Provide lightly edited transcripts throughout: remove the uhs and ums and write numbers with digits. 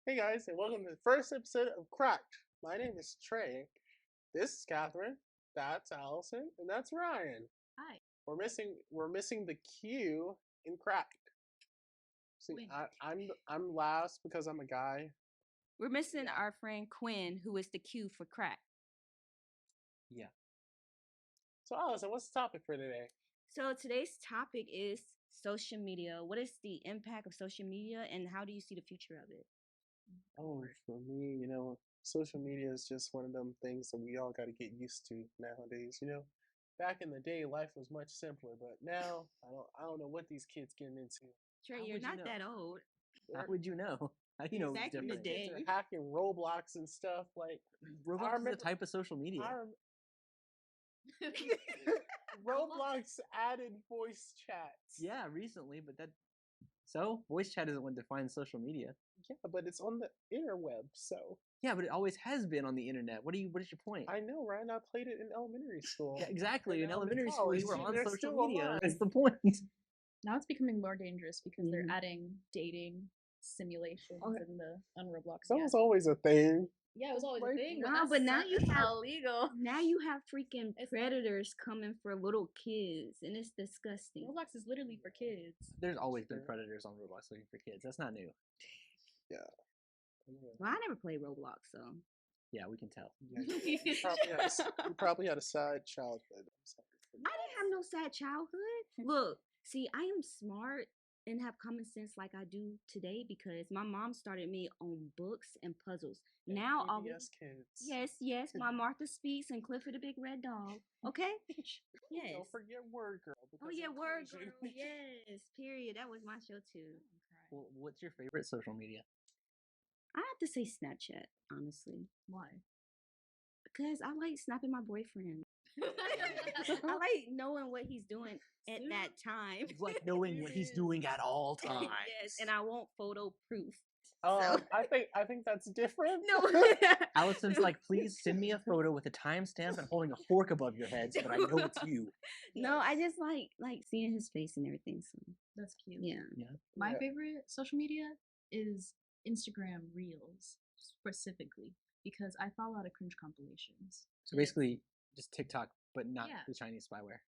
Hey guys, and welcome to the first episode of CRAQT. My name is Trey. This is Catherine. That's Allison, and that's Ryan. Hi. We're missing the Q in CRAQT. See, Quinn. I'm last because I'm a guy. We're missing Yeah. our friend Quinn, who is the Q for crack. Yeah. So Allison, what's the topic for today? So today's topic is social media. What is the impact of social media, and how do you see the future of it? Oh, for me, social media is just one of them things that we all got to get used to nowadays. Back in the day, life was much simpler, but now I don't know what these kids getting into. Trey, How you're would you not know? that old. How would you know? How do you know it's Back in the different? day. Kids are hacking Roblox and stuff like. Roblox is remember- a type of social media. Roblox added voice chats. Yeah, recently, but voice chat isn't what defines social media. Yeah, but it's on the interweb, so. Yeah, but it always has been on the internet. What is your point? I know, Ryan. I played it in elementary school. Yeah, exactly. And In now in elementary school, you were college, on they're social still media. alive. That's the point. Now it's becoming more dangerous because they're Mhm. adding dating simulations Okay. in the on Roblox. That yeah. was always a thing. Yeah, it was always like- a thing. Nah, that's but now so- you it's have- illegal. Now you have freaking It's- predators coming for little kids, and it's disgusting. Roblox is literally for kids. There's always been Sure. predators on Roblox looking for kids. That's not new. Well, I never played Roblox, so Yeah, we can tell. Yeah, you probably had a sad childhood. I'm sorry for I didn't have no sad childhood. Look, see, I am smart and have common sense like I do today because my mom started me on books and puzzles. that. Now all PBS kids. yes, my Martha Speaks and Clifford the Big Red Dog. Okay? Yes. Don't forget Word Girl. Oh because yeah, Word inclusion. Girl. Yes. Period. That was my show too. Well, what's your favorite social media? I have to say Snapchat, honestly, Why? because I like snapping my boyfriend. I like knowing what he's doing at that time. It's like knowing what he's doing at all times. Yes, and I want photo proof. I think that's different. No. Allison's like, please send me a photo with a timestamp and holding a fork above your head so that I know it's you. No, I just like seeing his face and everything. So That's cute. yeah. My Yeah. favorite social media is Instagram Reels specifically because I follow a lot of cringe compilations. So basically, just TikTok, but not Yeah. the Chinese spyware.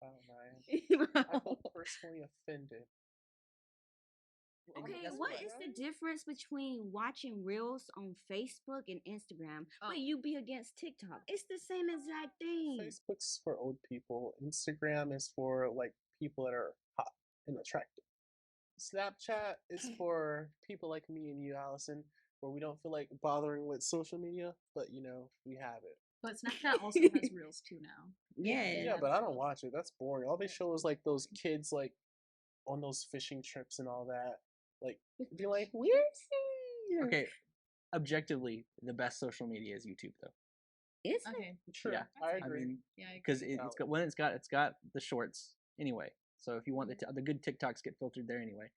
Oh, Ryan. I feel personally offended. Okay, That's what what- is the difference between watching reels on Facebook and Instagram, Oh. but you be against TikTok? It's the same exact thing. Facebook's for old people. Instagram is for like people that are hot and attractive. Snapchat is for people like me and you, Allison, where we don't feel like bothering with social media, but we have it. But Snapchat also has Reels too now. Yeah. Yeah, but I don't watch it. That's boring. All they show is like those kids like on those fishing trips and all that. Like be like, we're here. Okay, objectively, the best social media is YouTube, though. It's Okay. Sure, Yeah, I I agree. I mean, Yeah. I because agree. it's got the shorts anyway. So if you want the good TikToks get filtered there anyway.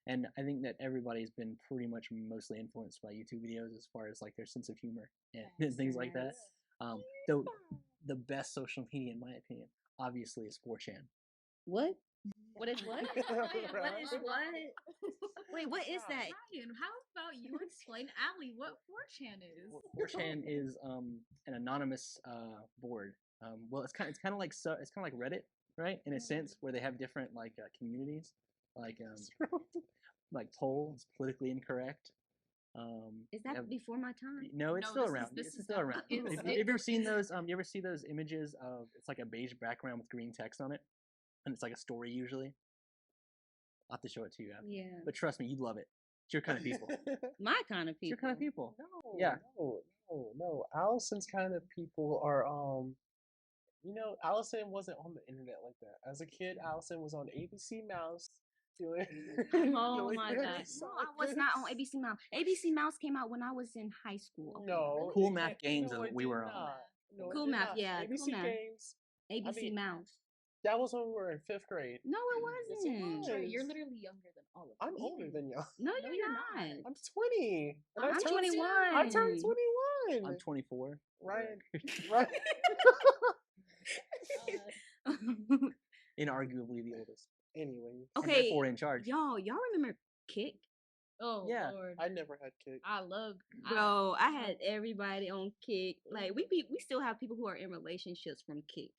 And I think that everybody's been pretty much mostly influenced by YouTube videos as far as like their sense of humor and things like that. Though the best social media, in my opinion, obviously is 4chan. what? What is what? What is what? Wait, what is that? Ryan, how about you explain Allie what 4chan is? 4chan is an anonymous board. Well, it's kind of like Reddit, right? In a sense, where they have different like communities, like like polls, politically incorrect. Is they that have- before my time? No, it's No, still this is- around. this It's is still not- around. it's- Have you ever seen those? You ever see those images of it's like a beige background with green text on it, and it's like a story usually. I'll have to show it to you after. Yeah. But trust me, you'd love it. It's your kind of people. It's My kind of people. your kind of people. No, Yeah. no. Allison's kind of people are Allison wasn't on the internet like that. As a kid, Allison was on ABC Mouse doing Oh my doing god. No, I was not on science. ABC Mouse. ABC Mouse came out when I was in high school. No. Cool it Math can't- Games no, is what it we did were on. not. No, it Cool did Math, not. yeah, ABC Cool Math. Games. ABC mean, Mouse. That was when we were in 5th grade. No, it Yes, it wasn't. was. Trey, you're literally younger than all of us. I'm older than y'all. No, No, you're you're not. not. I'm 20. And I I'm turned- 21. I turned 21. I'm 24. Ryan. Right. Inarguably the oldest. Anyway. And Okay, therefore in charge. y'all remember Kick? Oh Yeah. Lord, I never had Kick. I love. Bro, I had everybody on Kick. Like we still have people who are in relationships from Kick,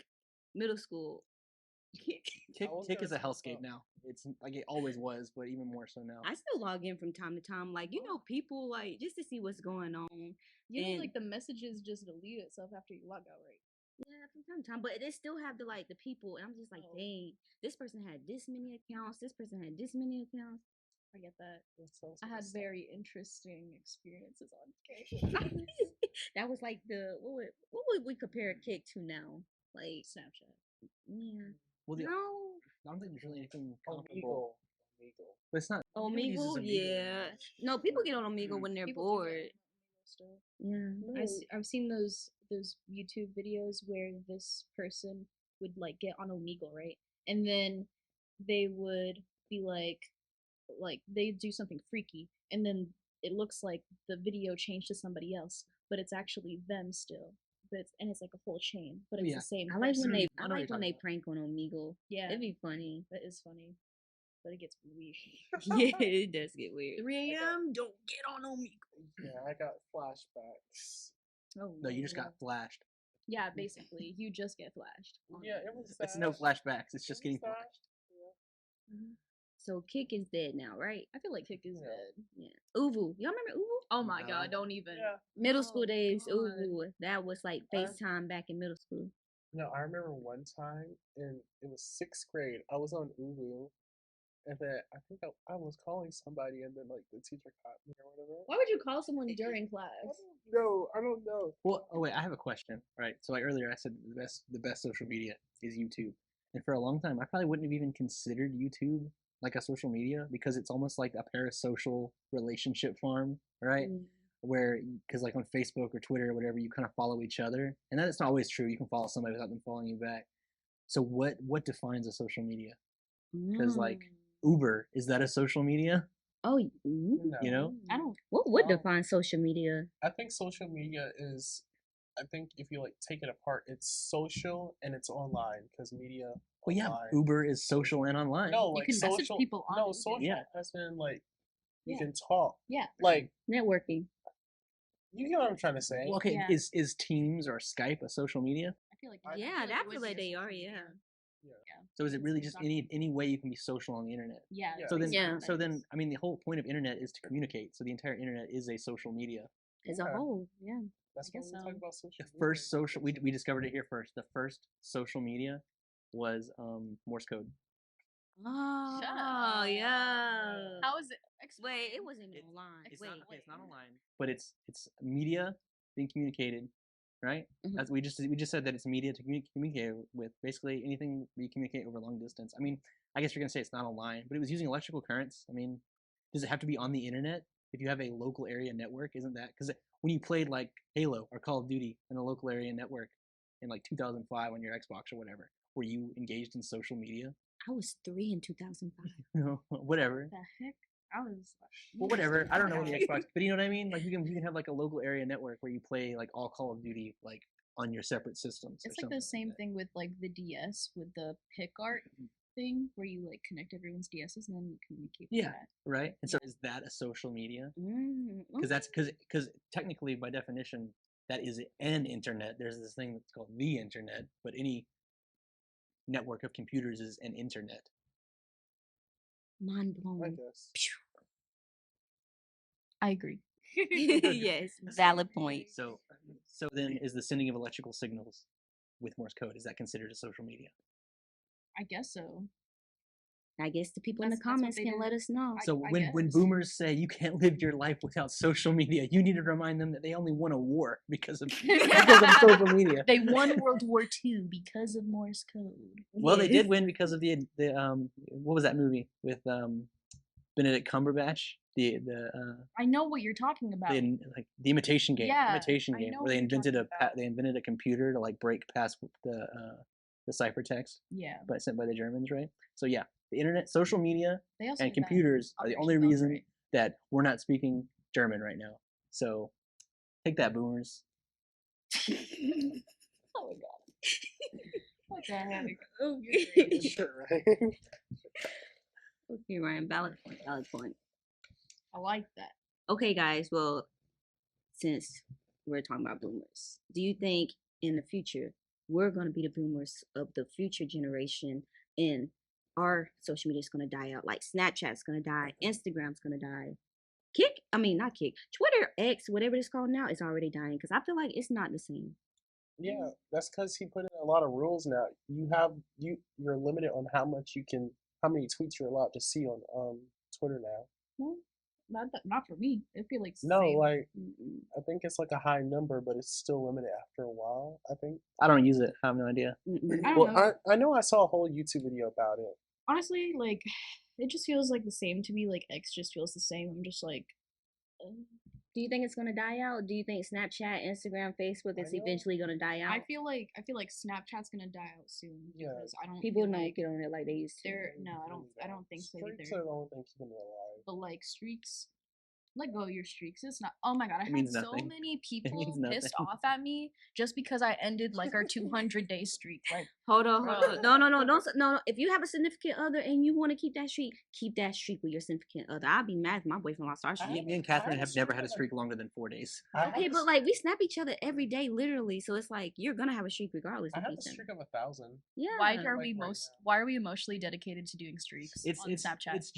middle school. Kick. Kick, I was Kick gonna is a say hellscape something. now. It's like it always was, but even more so now. I still log in from time to time, like people like just to see what's going on. You know, And- like the messages just delete itself after you log out, right? Yeah, from time to time, but they still have the people, and I'm just like, Oh. dang, this person had this many accounts, this person had this many accounts. I get that. That sounds I had messed up. very interesting experiences on Kick. That was like what would we compare Kick to now? Like Snapchat. yeah, Well, no, I don't think there's really anything comparable. Omegle. But it's not. Nobody uses Omegle, yeah. No, people get on Omegle when they're People do bored. get on Omegle still. Yeah. No, I've seen those YouTube videos where this person would like get on Omegle, right? And then they would be like they do something freaky, and then it looks like the video changed to somebody else, but it's actually them still. But it's like a whole chain, but Oh, it's yeah. the same. I like when person. they I I know what like you're when they talking prank on Omegle. Yeah, It'd be funny. that is funny, but it gets weird. Yeah, it does get weird. 3 a.m. Don't get on Omegle. Yeah, I got flashbacks. Oh No, you just Lord. got flashed. Yeah, basically, you just get flashed. on Yeah, it Omegle. was. It's no flashbacks. It's just It was getting flashed. that. Mhm. So Kick is dead now, right? I feel like Kick is Yeah. dead. Yeah. Uvu. Y'all remember Uvu? Oh my No. god, don't even. Yeah. Middle school Oh, days, God. Uvu. That was like I- FaceTime back in middle school. No, I remember one time in it was 6th grade. I was on Ulu, and then I think I was calling somebody, and then like the teacher caught me or whatever. Why would you call someone during class? I don't know. Well, oh wait, I have a question. Right. So like earlier, I said the best social media is YouTube, and for a long time, I probably wouldn't have even considered YouTube like a social media because it's almost like a parasocial relationship farm, right? Where because like on Facebook or Twitter or whatever, you kind of follow each other, and that's not always true. You can follow somebody without them following you back. So what defines a social media? Because like Uber, is that a social media? Oh, No. You know? I don't. what would Um, define social media? I think social media is. I think if you like take it apart, it's social and it's online because media. Well, yeah, online. Uber is social and online. No, You like can message social. people on No, Uber. social Yeah. has been like you Yeah. can talk. Yeah. Like Networking. you get what I'm trying to say. Well, okay, Yeah. is Teams or Skype a social media? I feel like. I Yeah, it I would feel be like a they social are. media. Yeah. So is it It's really like just talking- any way you can be social on the internet? Yeah. Yeah. So then, Yeah. so then, I mean, the whole point of internet is to communicate. So the entire internet is a social media. As a Yeah. whole, yeah. That's I when guess we so. talk about social. The media. first social, we discovered it here first. The first social media was Morse code. Oh, up. yeah. How is it? Wait, it Explain. wasn't even online. It's Wait, not. Okay, it's not online, but it's media being communicated, right? Mhm. As we just said that it's media to communicate with. Basically anything we communicate over long distance. I mean, I guess you're gonna say it's not online, but it was using electrical currents. I mean, does it have to be on the internet? If you have a local area network, isn't that because when you played like Halo or Call of Duty in a local area network in like 2005 on your Xbox or whatever, were you engaged in social media? I was 3 in 2005. Whatever. The heck? I was. Well, whatever. I don't know the Xbox, but you know what I mean. Like you can have like a local area network where you play like all Call of Duty like on your separate systems. It's or like the something same that. thing with like the DS with the pic art thing where you like connect everyone's DSs and then you communicate. with Yeah. that. Right. And so is that a social media? Mm, Because that's because technically by definition that is an internet. There's this thing that's called the internet, but any network of computers is an internet. mind I blown. guess. I agree. Yes, valid point. So then is the sending of electrical signals with Morse code, is that considered a social media? I guess so. I guess the people in the That's what comments they can do. let us know. I- So when guess. boomers say you can't live your life without social media, you need to remind them that they only won a war because of social media. They won World War II because of Morse code. Well, they Yes. did win because of the what was that movie with Benedict Cumberbatch? The I know what you're talking about. like the Imitation Game, Yeah, Imitation I Game, know where they what you're invented talking about. they invented a computer to like break past the ciphertext, Yeah. but sent by the Germans, right? So yeah, the internet, social media, They also and did that in computers are the only Operation reason Belgrade. that we're not speaking German right now. So take that, boomers. Oh my god. What the heck? Okay. Sure, right? Okay, Ryan, valid point. Valid point. I like that. Okay, guys. Well, since we're talking about boomers, do you think in the future we're going to be the boomers of the future generation and our social media is going to die out? Like Snapchat's going to die, Instagram's going to die. Not Kick, Twitter, X, whatever it's called now, is already dying because I feel like it's not the same. Yeah, that's because he put in a lot of rules now. You're limited on how many tweets you're allowed to see on Twitter now. No, not for me. I feel like No, same. like Mm-mm. I think it's like a high number, but it's still limited after a while. I think. I don't use it. I have no idea. Mm-mm. I don't Well, know. I know I saw a whole YouTube video about it. Honestly, like it just feels like the same to me. Like X just feels the same. I'm just like, Do you think it's gonna die out? Do you think Snapchat, Instagram, Facebook is I know- eventually gonna die out? I feel like Snapchat's gonna die out soon Yeah. because I don't People feel don't like get on it like they used to. they're no, I don't think so Streaks either. are the only thing keeping it alive. But like streaks, let go of your streaks. It's not. Oh my god, I It had means so nothing. many means people pissed nothing. off at me just because I ended like our 200-day streak. Like, Hold on. Bruh. No, no. If you have a significant other and you want to keep that streak with your significant other. I'll be mad if my boyfriend lost our streak. Me and Catherine have never had a streak longer than 4 days. Okay, but like we snap each other every day, literally. So it's like you're gonna have a streak regardless. I If have you a send. streak of 1,000. Yeah. why like are we right now. why are we emotionally dedicated to doing streaks on Snapchat? It's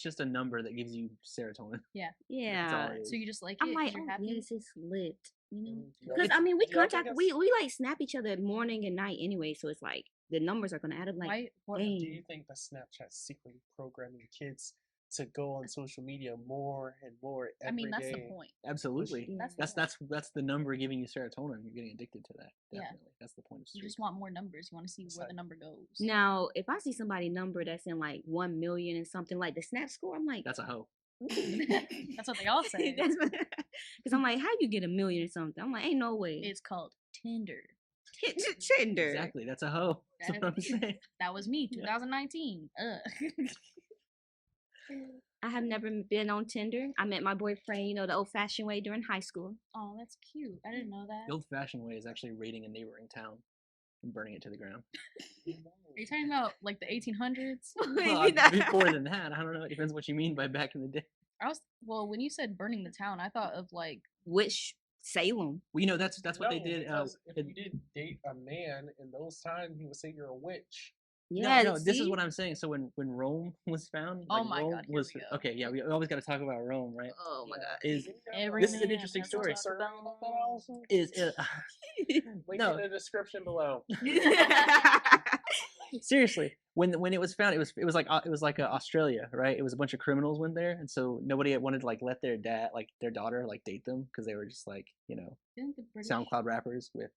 just a number that gives you serotonin. Yeah. That's all it is. So you just like it I'm 'cause like, you're oh, happy. yes, it's lit. You know, Yeah. because It's- I mean, we do y'all think contact, it's- we like snap each other morning and night anyway. So it's like the numbers are gonna add up. Like, Why? What? dang. Do you think that Snapchat's secretly programming kids to go on social media more and more every I mean, that's the day? point. Absolutely. Yeah. That's the number giving you serotonin. You're getting addicted to that. Yeah. Definitely. That's the point of You streak. just want more numbers. You want to see It's where like- the number goes. Now, if I see somebody number that's in like 1 million and something like the snap score, I'm like, That's a hoe. That's what they all say. Because I'm like, how you get 1 million or something? I'm like, ain't no way. It's called Tinder. Tinder. Exactly. That's a hoe. That's what I'm saying. That was me, Yeah. 2019. Ugh. I have never been on Tinder. I met my boyfriend, you know, the old-fashioned way during high school. Oh, that's cute. I didn't know that. The old-fashioned way is actually raiding a neighboring town and burning it to the ground. Are you talking about like the 1800s? Well, before than that, I don't know. It depends what you mean by back in the day. When you said burning the town, I thought of like Which Salem? Well, you know that's what they did. Because if in- you did date a man in those times, he would say you're a witch. Yeah, no, this is see? what I'm saying. So when Rome was found, Oh like, my Rome God, here was we go. okay. Yeah, we always got to talk about Rome, right? Oh my Yeah. god. Is Didn't you have Every This is an man interesting has a story. sermon about that, Allison? is Link No. in the description below. seriously when it was found, it was like Australia, right? It was a bunch of criminals went there, and so nobody wanted to like let their daughter like date them because they were just like didn't the British SoundCloud rappers with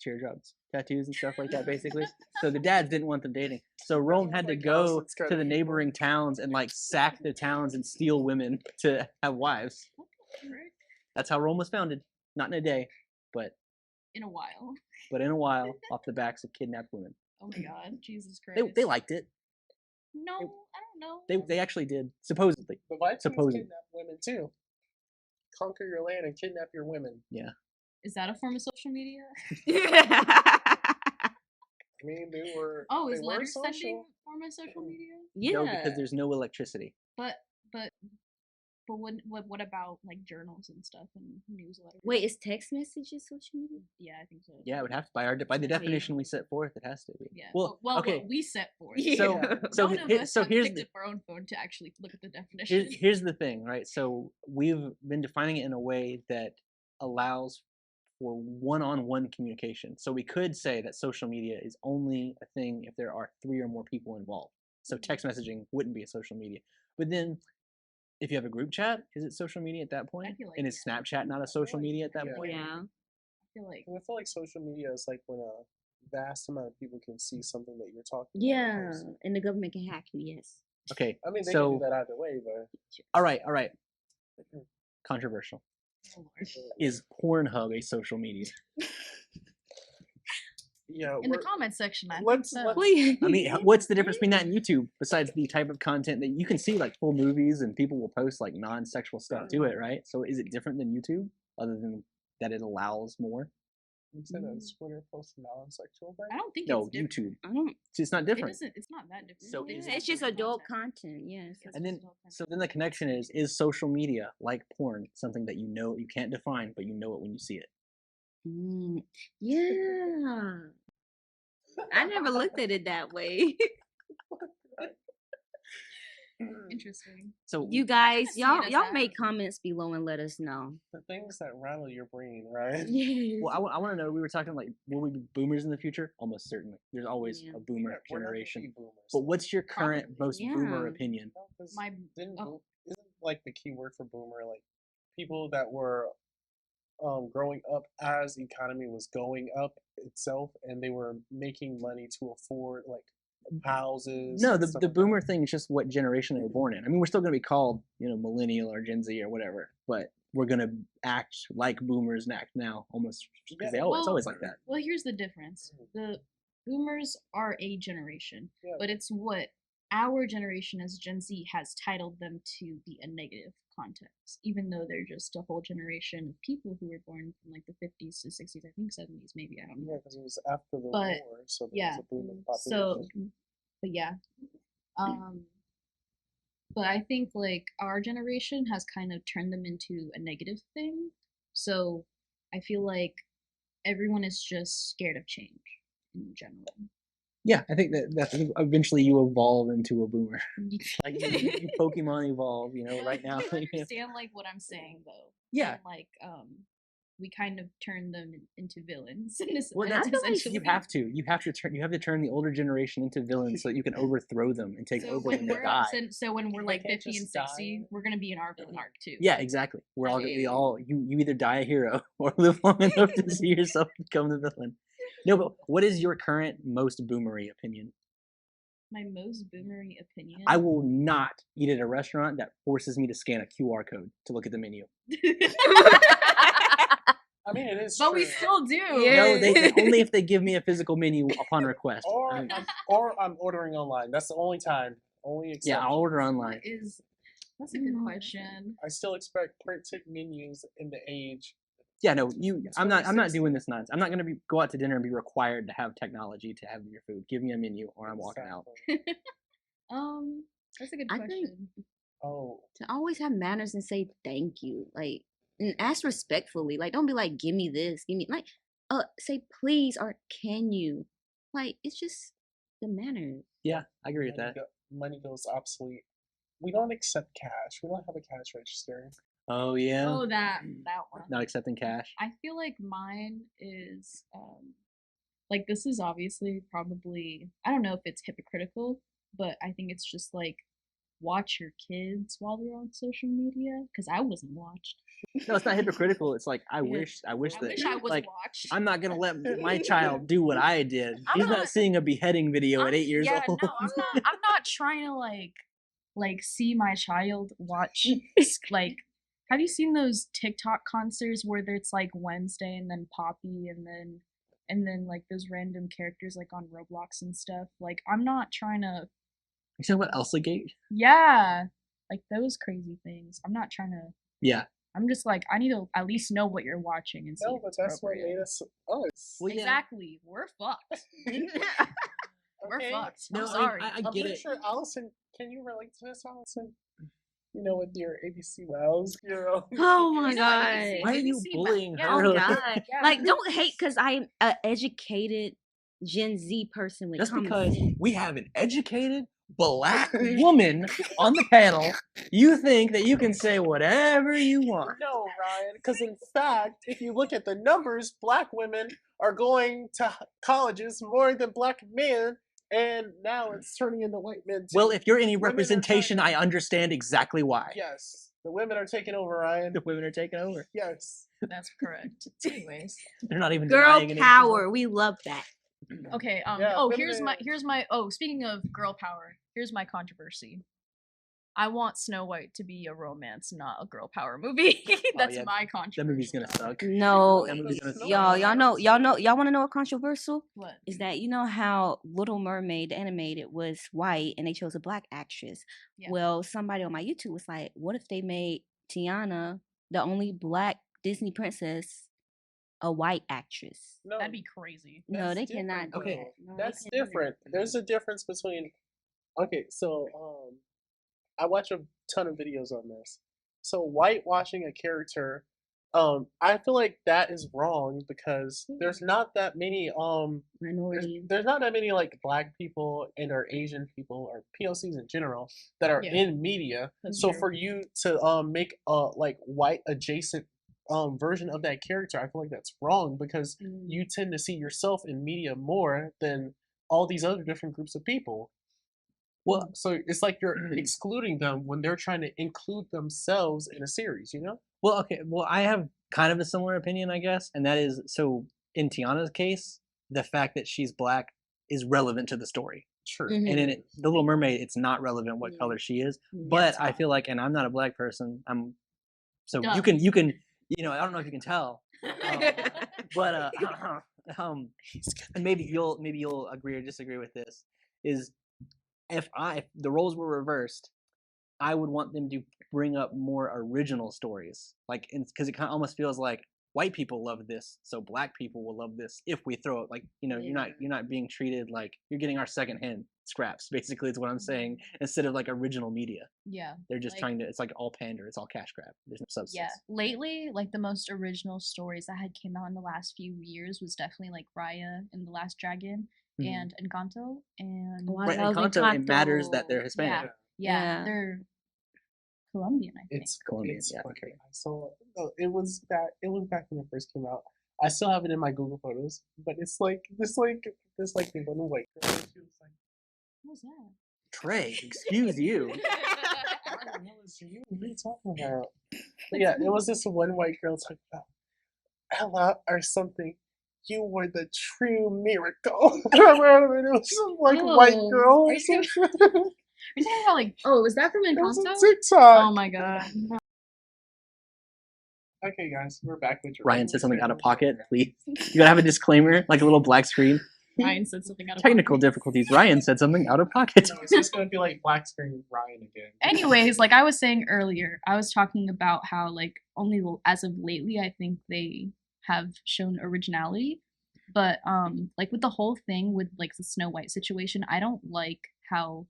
teardrops tattoos and stuff like that, basically. So the dads didn't want them dating. So Rome had to Like go Allison's to kinda the people. neighboring towns and like sack the towns and steal women to have wives. Right? That's how Rome was founded. Not in a day, but In a while. in a while, off the backs of kidnapped women. Oh my god, Jesus Christ. They liked it. No, I don't know. They actually did, supposedly. The Vikings Supposedly. kidnap women too. Conquer your land and kidnap your women. Is that a form of social media? I mean, they were. Oh, they is were letter social. sending a form of social media? Yeah. No, because there's no electricity. But what about like journals and stuff and newsletters? Wait, is text messages social media? Yeah, I think so. Yeah, it would have to by the yeah. definition we set forth, it has to be. Yeah. Well, okay. What we set forth. So Yeah. so None of here- us so have here's picked the up our own phone to actually look at the definition. here's the thing, right? So we've been defining it in a way that allows for one-on-one communication. So we could say that social media is only a thing if there are 3 or more people involved. So text messaging wouldn't be a social media. But then if you have a group chat, is it social media at that point? feel like And is Snapchat not a social like- media at that yeah. point? Yeah. I feel like And I feel like social media is like when a vast amount of people can see something that you're talking about. in Yeah. person. And the government can hack you, yes. Okay. I mean, they so can do that either way, but all right. Controversial. oh Lord. Is Pornhub a social media? yeah. In the we're- comment section, I think let's- so. let's- Please. I mean, what's the difference between that and YouTube besides the type of content that you can see, like full movies, and people will post like non-sexual stuff to it, right? So is it different than YouTube, other than that it allows more? You said a Twitter post non-sexual thing? I don't think No, it's different. YouTube. I don't. It's not It different. doesn't. It's not that different. So Yeah, is it's it just adult content. Yes. It's And just then, adult content. so then the connection is social media like porn something that you know you can't define, but you know it when you see it? Mm, yeah. I never looked at it that way. Interesting. So You guys, see y'all, it as y'all that. make comments below and let us know. The things that rattle your brain, right? Yes. well, I want to know. We were talking like, will we be boomers in the future? Almost certainly. There's always Yeah. a boomer Yeah, we're not gonna generation. be boomers. But what's your current Probably. most boomer Yeah. opinion? No, 'cause My oh, isn't like the key word for boomer like people that were growing up as the economy was going up itself, and they were making money to afford like houses. No, and the stuff the like that. boomer thing is just what generation they were born in. I mean, we're still going to be called, millennial or Gen Z or whatever, but we're going to act like boomers and act now almost because Yeah. it's always like that. well, here's the difference. The boomers are a generation, Yeah. but it's what our generation as Gen Z has titled them to be a negative context, even though they're just a whole generation of people who were born from like the 50s to 60s, I think 70s, maybe, I don't know. Yeah, because it was after the But, war, so there yeah, was a boom in so, population. but yeah. But I think like our generation has kind of turned them into a negative thing. So I feel like everyone is just scared of change in general. Yeah, I think I think eventually you evolve into a boomer. Like you Pokemon evolve, right now. You understand like what I'm saying though. Yeah. And, like we kind of turn them into villains. In Well, that's essentially. you have to. You have to turn the older generation into villains so that you can overthrow them and take So over when when they we're die. so when we're They like can't 50 and just die. 60, we're gonna be in our villain arc too. Yeah, exactly. We're all gonna be you either die a hero or live long enough to see yourself become the villain. No, but what is your current most boomery opinion? My most boomery opinion. I will not eat at a restaurant that forces me to scan a QR code to look at the menu. I mean, it is But true. we still do. Yeah. No, they only if they give me a physical menu upon request. Or I'm ordering online. That's the only time. Only exception. Yeah, I'll order online. That's a good question. I still expect printed menus in the age. Yeah, no, I'm not 2016. doing this nonsense. I'm not gonna go out to dinner and be required to have technology to have your food. Give me a menu or I'm walking out. Exactly. That's a good I think- question. Oh, To always have manners and say thank you, like, and ask respectfully. Like, don't be like, give me this, give me like, say please or can you. Like, it's just the manners. Yeah, I agree with that. Money goes obsolete. We don't accept cash. We don't have a cash register. Oh yeah. Oh, that one. Not accepting cash. I feel like mine is like this is obviously probably I don't know if it's hypocritical, but I think it's just like watch your kids while they're on social media because I wasn't watched. No, it's not hypocritical. It's like I Yeah. wish I that wish I was like watched. I'm not gonna let my child do what I did. He's not seeing a beheading video at 8 years yeah, old. no, I'm not trying to like see my child watch like have you seen those TikTok concerts where it's like Wednesday and then Poppy and then like those random characters like on Roblox and stuff? Like I'm not trying to You talking about Elsa Gate? yeah, like those crazy things. I'm not trying to Yeah. I'm just like I need to at least know what you're watching and see. No, if but it's that's what appropriate. made us us. Well, yeah. Exactly. We're fucked. We're Okay? fucked. No, I'm I mean, sorry. I I'm get pretty it. sure Allison. Can you relate to this, Allison? With your ABC wows, Oh my You know, god. ABC Why are you ABC, bullying yeah. her? Oh Like- god. Yeah. Like, don't hate because I'm an educated Gen Z person with Just common because sense. we have an educated black woman on the panel, you think that you can say whatever you want. No, Ryan, because in fact, if you look at the numbers, black women are going to colleges more than black men, and now it's turning into white men too. Well, if you're any Women are representation, trying I understand exactly why. Yes, the women are taking over, Ryan. The women are taking over. Yes. That's correct. Anyways. They're not even Girl denying it power. We love that. Okay, Yeah, here's my speaking of girl power, here's my controversy. I want Snow White to be a romance, not a girl power movie. That's yeah, my controversy. That movie's gonna suck. No, That movie's gonna suck. y'all want to know what controversial What? is that? You know how Little Mermaid, the animated, was white and they chose a black actress. Yeah. Well, somebody on my YouTube was like, "What if they made Tiana the only black Disney princess a white actress. No, That'd be crazy. No, that's they cannot different, do Okay. that. No, That's they cannot. different. There's a difference between. Okay, so I watch a ton of videos on this. So whitewashing a character, I feel like that is wrong because there's not that many Minority. there's not that many like black people and or Asian people or POCs in general that are Yeah. in media. That's So true. for you to make a like white adjacent version of that character, I feel like that's wrong because you tend to see yourself in media more than all these other different groups of people. Well, So it's like you're excluding them when they're trying to include themselves in a series, you know? well, okay. Well, I have kind of a similar opinion, I guess, and that is so in Tiana's case, the fact that she's black is relevant to the story. True. Mhm. And in it, The Little Mermaid, it's not relevant what Yeah. color she is. Yeah, But it's I not. feel like, and I'm not a black person. So Duh. you can, I don't know if you can tell, but and maybe you'll agree or disagree with this. Is if the roles were reversed, I would want them to bring up more original stories, like because it kind of almost feels like white people love this, so black people will love this if we throw it. Like you're not being treated like you're getting our secondhand scraps. Basically, is what I'm saying. Instead of like original media, Yeah. they're just Like- trying to. It's like all pander. It's all cash grab. There's no substance. Yeah. Lately, like the most original stories that had came out in the last few years was definitely like Raya and the Last Dragon Mhm. and Encanto and Oh, I Right, love Encanto, it matters that they're Encanto. Hispanic. yeah, Yeah. they're Colombian, I think. It's Colombian, It's yeah, funny. okay. I saw it was back. It was back when it first came out. I still have it in my Google Photos, but it's like this one white girl. She was like, What was that? Trey, excuse you. "What the hell is you? What are you talking about?" But yeah, it was this one white girl talking about Ella or something. You were the true miracle. And it was some like white Oh, girl are or you some talking- shit. Are you talking about like? Oh, was that from It was on Encanto? TikTok. Oh my god. Okay, guys, we're back with your Ryan said something out of pocket. Please, you gotta have a disclaimer, like a little black screen. Ryan said something out of Technical pocket. difficulties. Ryan said something out of pocket. No, it's just gonna be like black screen Ryan again. Anyways, like I was saying earlier, I was talking about how like only as of lately I think they have shown originality, but like with the whole thing with like the Snow White situation, I don't like how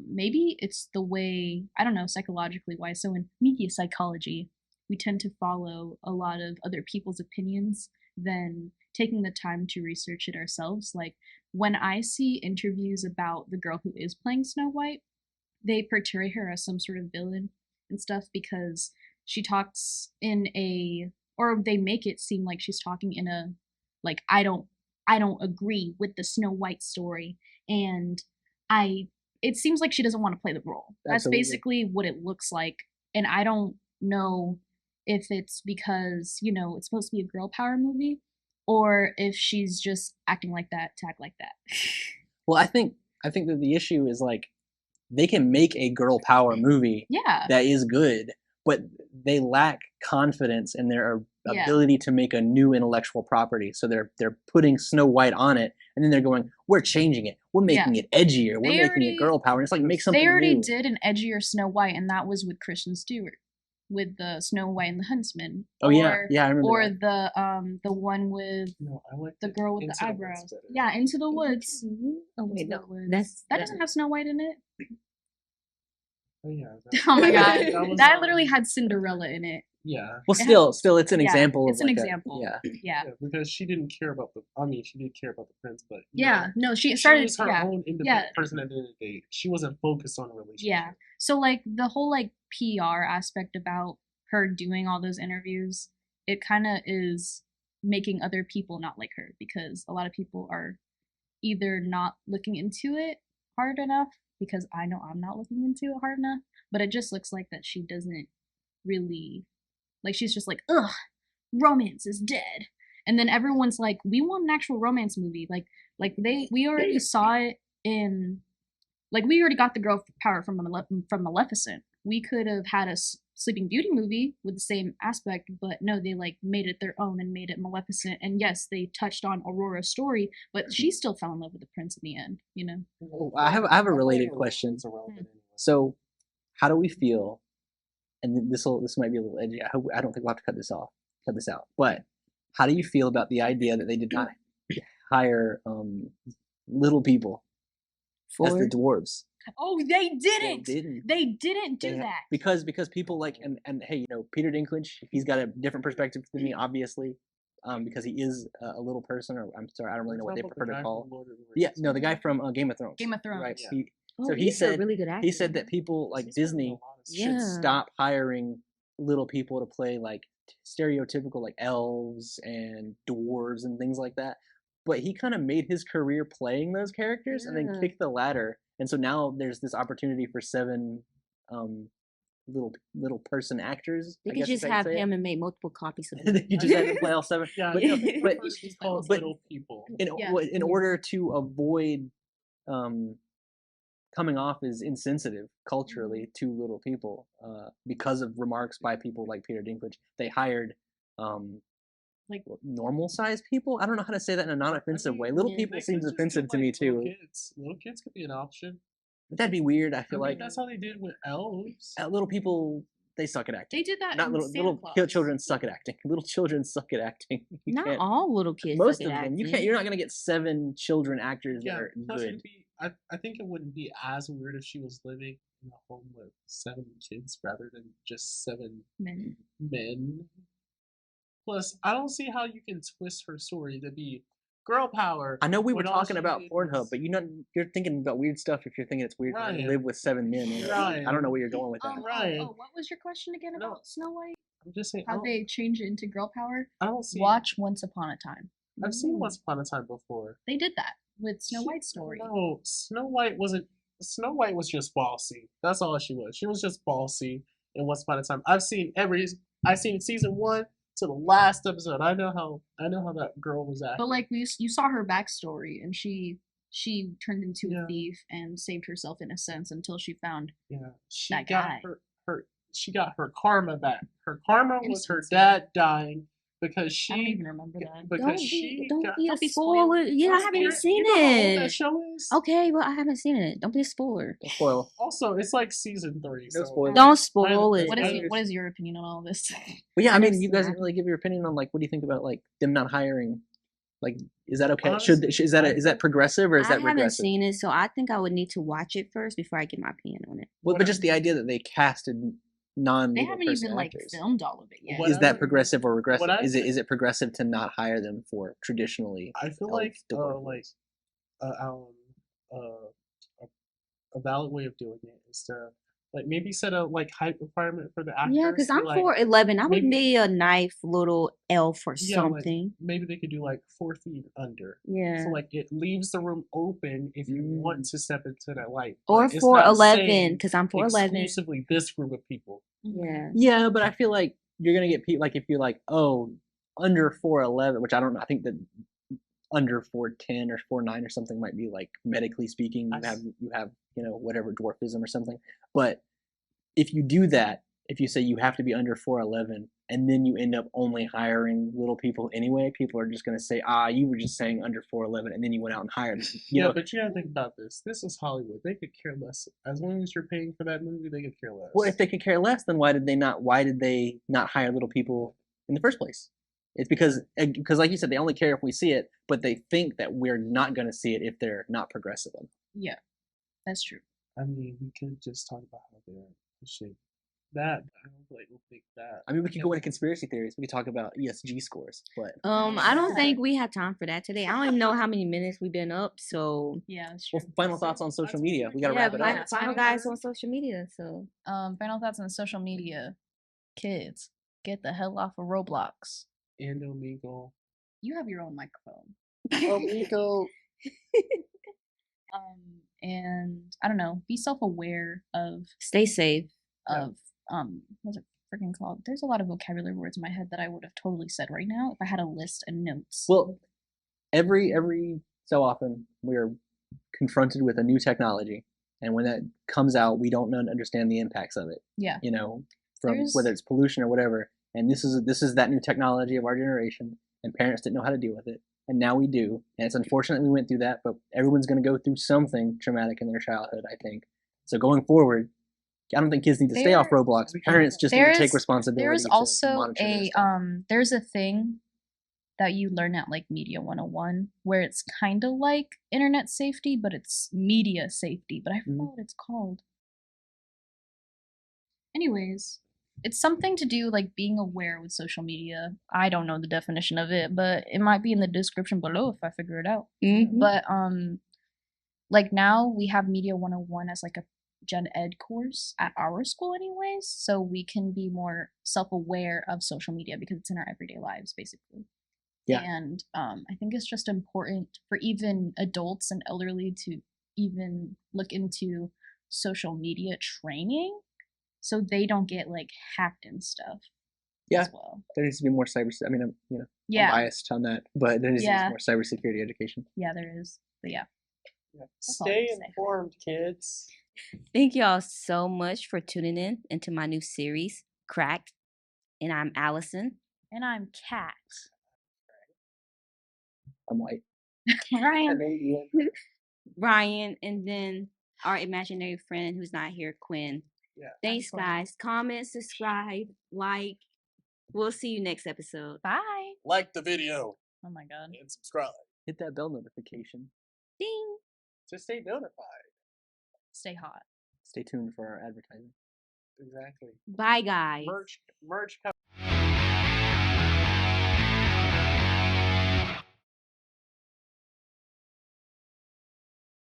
maybe it's the way, I don't know psychologically why. So in media psychology, we tend to follow a lot of other people's opinions than taking the time to research it ourselves. Like when I see interviews about the girl who is playing Snow White, they portray her as some sort of villain and stuff because she talks in a, or they make it seem like she's talking in a like I don't agree with the Snow White story, and it seems like she doesn't want to play the role. That's Absolutely. basically what it looks like, and I don't know if it's because it's supposed to be a girl power movie or if she's just acting like that to act like that. Well, I think that the issue is like they can make a girl power movie Yeah. that is good, but they lack confidence in their Yeah. ability to make a new intellectual property. So they're putting Snow White on it, and then they're going, "We're changing it. We're making it edgier. We're They making already- it girl power." And it's like make something They already new. did an edgier Snow White, and that was with Kristen Stewart, with the Snow White and the Huntsman. Oh yeah, I remember Or that. the one with No, I like the girl with Into the the Woods eyebrows. better. Yeah, Into the Woods. Oh wait, Into no, the Woods. that's That doesn't have Snow White in it. Oh yeah. Oh my god, was, that literally had Cinderella in it. Yeah. Well, it still, it's an yeah, example. it's of an like example. Yeah. Yeah. Yeah, because she didn't care about the. I mean, she did care about the prince, but Yeah. No, she she started. was her Yeah. own independent person at the end of the day. She wasn't focused on a relationship. Yeah. So like the whole like PR aspect about her doing all those interviews, it kind of is making other people not like her because a lot of people are either not looking into it hard enough because I know I'm not looking into it hard enough, but it just looks like that she doesn't really like she's just like, ugh, romance is dead. And then everyone's like, we want an actual romance movie. We already saw it in like we already got the girl power from Maleficent. We could have had a Sleeping Beauty movie with the same aspect, but no, they like made it their own and made it Maleficent. And yes, they touched on Aurora's story, but she still fell in love with the prince in the end. Oh, I have a related question. So, how do we feel? And this might be a little edgy. I don't think we'll have to cut this out. But how do you feel about the idea that they did not hire little people as the For dwarves? Oh, they They didn't. didn't. They didn't They do ha- that. because people like and hey, you know, Peter Dinklage, he's got a different perspective than me, obviously, because he is a little person, or I'm sorry, I don't really know what they prefer to call. Yeah, no, the guy from Game of Thrones. Game of Thrones. Right. Yeah. oh, So he he's a said really good actor. he said that people like Disney should Yeah. stop hiring little people to play like stereotypical like elves and dwarves and things like that. But he kind of made his career playing those characters and then Yeah. kicked the ladder. And so now there's this opportunity for 7 little person actors. They I could guess just I could have say it. him and make multiple copies of him. They could just have him play all 7. Yeah, But, yeah, but, but he's called but- little people. Yeah. in order to avoid coming off as insensitive culturally to little people, because of remarks by people like Peter Dinklage, they hired Like- normal sized people. I don't know how to say that in a non-offensive way. Little yeah. people They seems could just offensive do, to me like, little too. Kids. Little kids could be an option. But that'd be weird. I I feel mean, like that's how they did with elves. little people, they suck at acting. They did that Not in little Santa Claus. children suck at acting. Little children suck at acting. You Not can't- all little kids. most suck of at them. You acting. can't. You're not gonna get 7 children actors that Yeah, are plus good. it'd be. I think it wouldn't be as weird if she was living in a home with 7 kids rather than just 7 Men. men. Plus, I don't see how you can twist her story to be girl power. I know we were when all talking she about did Pornhub, was- but you're thinking about weird stuff if you're thinking it's weird to Ryan. live with 7 men. I don't know where you're going with that. Ryan. What was your question again No. about Snow White? I'm just saying. I How don't, they change it into girl power? I don't see. Watch Once Upon a Time. I've seen Once Upon a Time before. They did that with Snow She- White's story. No, Snow White wasn't. Snow White was just bossy. That's all she was. She was just bossy in Once Upon a Time. I've seen season 1 to the last episode. I know how that girl was acting. But like you saw her backstory, and she turned into Yeah. a thief and saved herself in a sense until she found yeah, she that got guy. she got her karma back. Her karma was her Innocence. dad dying because I don't she even remember that. because she don't got, be a don't be spoiler. Yeah, I Don't haven't be- even seen you know how old that it. show is? Okay, well, I haven't seen it. Don't be a spoiler. Don't spoil. Also, it's like season 3. No so spoilers. Don't spoil I- it. What I is understand. what is your opinion on all this? But yeah, I I've mean, never you seen guys that. didn't really give your opinion on like what do you think about like them not hiring? Like, is that okay? Honestly, Is that progressive or is I that haven't regressive? seen it, so I think I would need to watch it first before I get my opinion on it. Well, What but I- just the idea that they casted non They little haven't person even like actors. filmed all of it yet. What Is I that would- progressive or regressive? I Is would- it progressive to not hire them for traditionally? I feel elf like dwarf a valid way of doing it is to like maybe set a like height requirement for the actors. Yeah, because be I'm like, 4'11". I would maybe- be a nice little elf or Yeah, like, something. maybe they could do like 4 feet under. Yeah. So like it leaves the room open if you want to step into that light. Or But it's not 4'11", saying because I'm 4'11". exclusively this group of people. Yeah. Yeah, but I feel like you're gonna get people like if you're like under 4'11", which I don't know. I think that under 4'10" or 4'9" or something might be like medically speaking you have whatever dwarfism or something. But if you do that, if you say you have to be under 4'11", and then you end up only hiring little people anyway, people are just gonna say, you were just saying under 4'11", and then you went out and hired them. You know, But you gotta think about this. This is Hollywood. They could care less. As long as you're paying for that movie, they could care less. well, if they could care less, then why did they not hire little people in the first place? It's because like you said, they only care if we see it, but they think that we're not going to see it if they're not progressive. Yeah, that's true. I mean, we could just talk about how they're pushing that. I don't like think that. I mean, we could go into conspiracy theories. We could talk about ESG scores, but I don't think we have time for that today. I don't even know how many minutes we've been up, so Yeah, that's true. well, final thoughts on social media. We got to yeah, wrap it final, up. final guys on social media. So Final thoughts on social media. Kids, get the hell off of Roblox. And Omegle. You have your own microphone. Omegle. And I don't know, be self-aware of stay safe. What's it freaking called? There's a lot of vocabulary words in my head that I would have totally said right now if I had a list and notes. Well, every so often we are confronted with a new technology, and when that comes out, we don't understand the impacts of it. Yeah. From There's- whether it's pollution or whatever. And this is that new technology of our generation, and parents didn't know how to deal with it, and now we do. And it's unfortunate we went through that, but everyone's going to go through something traumatic in their childhood, I think. So going forward, I don't think kids need to stay off Roblox. Parents just need to take responsibility. There's to also monitor their stuff. there's a thing that you learn at like Media 101, where it's kind of like internet safety, but it's media safety. But I forgot what it's called. Anyways, it's something to do like being aware with social media. I don't know the definition of it, but it might be in the description below if I figure it out. But like now we have Media 101 as like a gen ed course at our school anyways, so we can be more self-aware of social media because it's in our everyday lives basically. Yeah. And I think it's just important for even adults and elderly to even look into social media training so they don't get like hacked and stuff Yeah. as well. There needs to be more cyber. I mean, I'm Yeah. biased on that, but there needs to be Yeah. more cybersecurity education. Yeah, there is. But yeah. That's all I Stay can say. informed, kids. Thank you all so much for tuning in into my new series, CRAQT. And I'm Allison. And I'm Kat. I'm white. Ryan. Canadian. Ryan, and then our imaginary friend who's not here, Quinn. Yeah. Thanks, Quinn. guys. Comment, subscribe, like. We'll see you next episode. Bye. Like the video Oh my god. and subscribe Hit that bell notification. Ding. to stay notified. Stay hot. Stay tuned for our advertising. Exactly. Bye, guys. Merch coming.